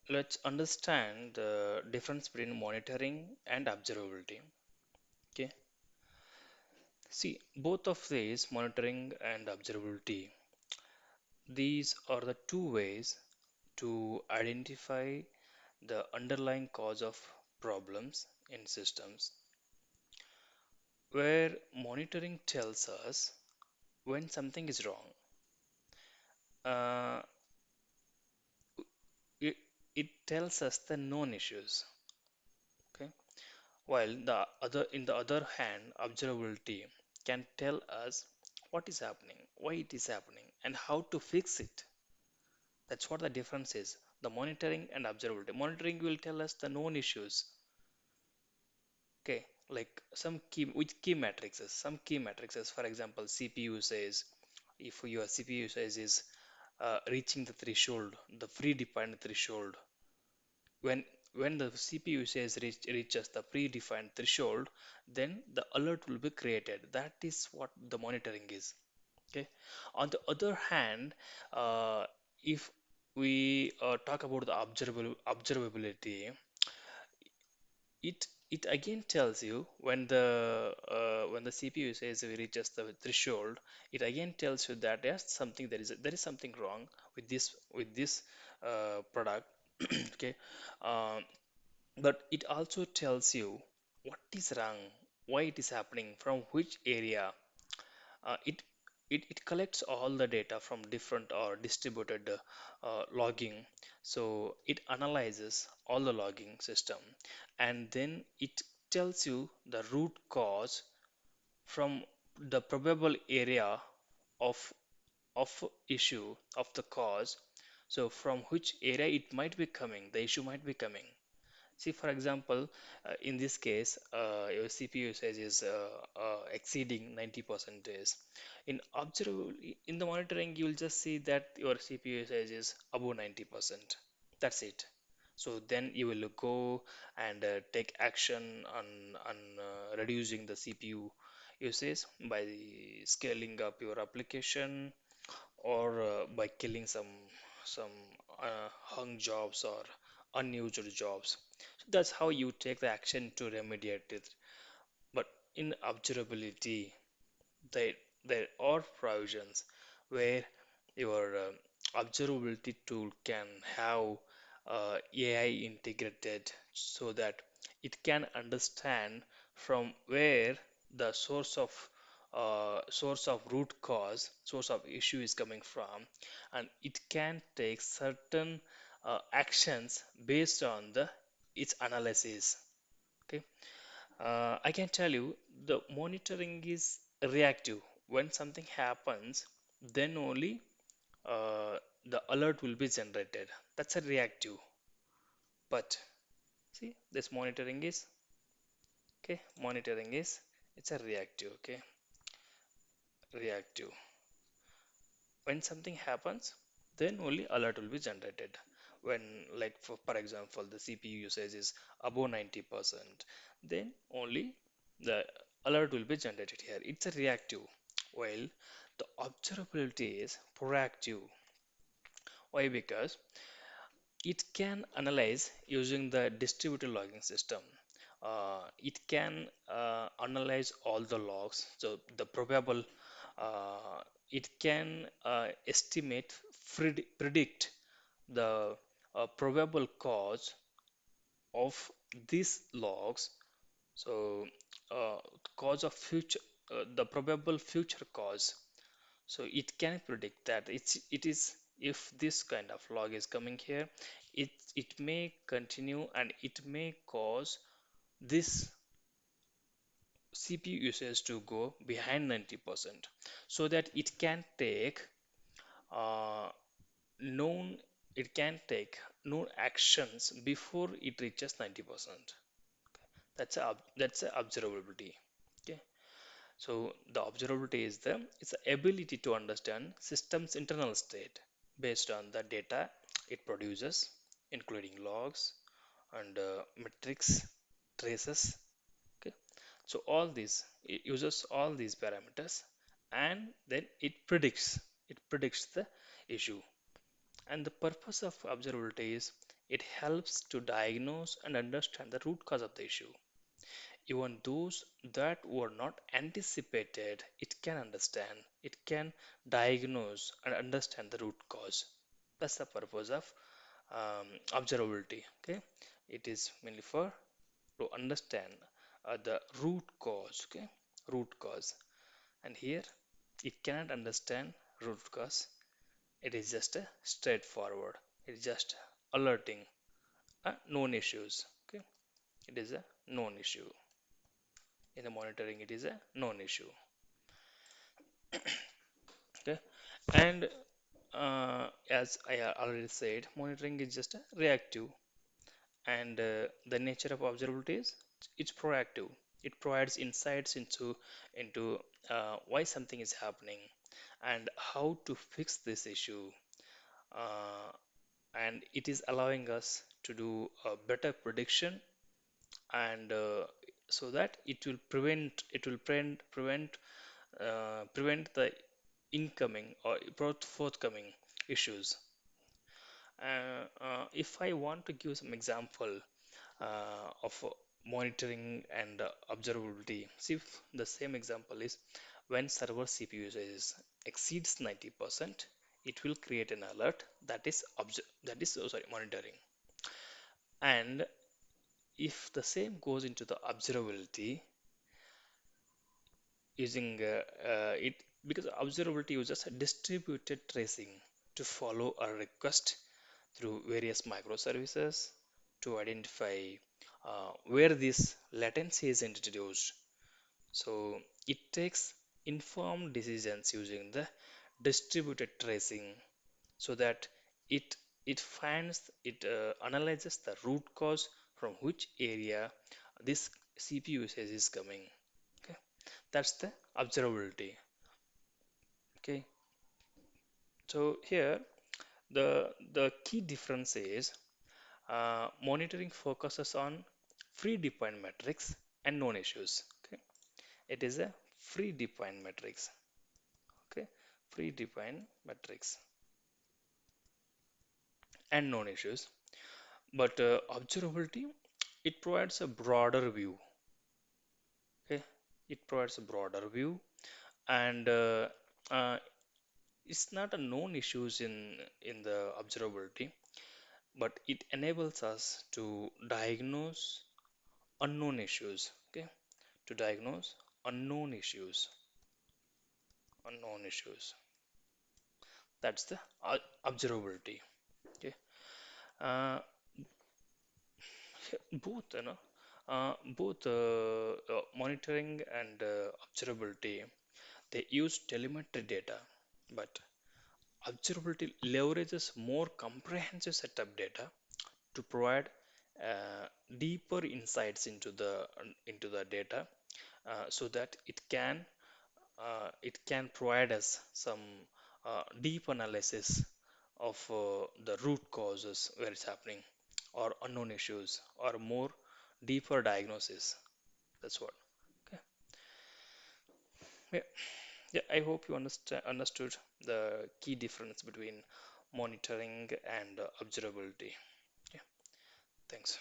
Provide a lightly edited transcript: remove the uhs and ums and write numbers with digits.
Let's understand the difference between monitoring and observability. Okay, see, both of these, monitoring and observability, these are the two ways to identify the underlying cause of problems in systems, where monitoring tells us when something is wrong. Uh, it, it tells us the known issues. Okay, while in the other hand, observability can tell us what is happening, why it is happening, and how to fix it. That's what the difference is. The monitoring and observability. Monitoring will tell us the known issues. Okay, like some key with key matrices. Some key matrices, for example, CPU says if your CPU says is reaching the threshold, the predefined threshold, when the CPU says reaches the predefined threshold, then the alert will be created. That is what the monitoring is. Okay. On the other hand, if we talk about the observability, it again tells you when the CPU says it reaches the threshold, it again tells you that there's something there is something wrong with this product. Okay, um, but it also tells you what is wrong, why it is happening, from which area. uh, it, it collects all the data from different or distributed logging. So it analyzes all the logging system, and then it tells you the root cause from the probable area of issue of the cause. So from which area it might be coming, the issue might be coming. See, for example, in this case, your CPU usage is exceeding 90%. In the monitoring, you will just see that your CPU usage is above 90%. That's it. So then you will go and take action on reducing the CPU usage by scaling up your application, or by killing some hung jobs or unused jobs. So that's how you take the action to remediate it. But in observability, there there are provisions where your observability tool can have AI integrated, so that it can understand from where the source of root cause, source of issue is coming from, and it can take certain actions based on the its analysis. Okay, I can tell you the monitoring is reactive. When something happens, then only the alert will be generated. That's a reactive. But see, this monitoring is it's a reactive. Okay, reactive. When something happens, then only alert will be generated. When, like for example, the CPU usage is above 90%, then only the alert will be generated here. It's a reactive, while the observability is proactive. Why? Because it can analyze using the distributed logging system. It can analyze all the logs, so the probable, uh, it can estimate, predict the probable cause of these logs. So, cause of future, the probable future cause. So it can predict that it is, if this kind of log is coming here, it may continue and it may cause this CPU usage to go behind 90%, so that uh, known it can take known actions before it reaches 90%. That's a observability. Okay, so the observability is it's the ability to understand system's internal state based on the data it produces, including logs and metrics, traces. Okay, so all these, it uses all these parameters, and then it predicts the issue. And the purpose of observability is It helps to diagnose and understand the root cause of the issue. Even those that were not anticipated, it can understand, it can diagnose and understand the root cause. That's the purpose of observability. Okay, it is mainly for to understand the root cause. Okay, root cause, and here it cannot understand root cause. It is just a straightforward. It is just alerting known issues. Okay, it is a known issue. In the monitoring, it is a known issue. Okay, and as I already said, monitoring is just a reactive, and the nature of observability is it's proactive. It provides insights into why something is happening and how to fix this issue, uh, and it is allowing us to do a better prediction, and so that it will prevent the incoming or forthcoming issues. If I want to give some example of monitoring and observability, see if the same example is when server CPU usage exceeds 90%, it will create an alert that is monitoring. And if the same goes into the observability using it, because observability uses a distributed tracing to follow a request through various microservices to identify where this latency is introduced. So it takes informed decisions using the distributed tracing, so that it it analyzes the root cause from which area this CPU usage is coming. Okay, that's the observability. Okay, so here the key difference is monitoring focuses on predefined metrics and known issues. Okay, it is a predefined metrics. Okay, predefined metrics and known issues. But observability, it provides a broader view. Okay, it provides a broader view, and uh, it's not a known issues in the observability, but it enables us to diagnose unknown issues. Okay, to diagnose unknown issues, unknown issues. That's the observability. Okay, uh, both monitoring and observability, they use telemetry data, but observability leverages more comprehensive set of data to provide deeper insights into the data, so that it can provide us some deep analysis of the root causes where it's happening, or unknown issues, or more deeper diagnosis. That's what. Okay. Yeah. Yeah. I hope you understood the key difference between monitoring and observability. Yeah. Thanks.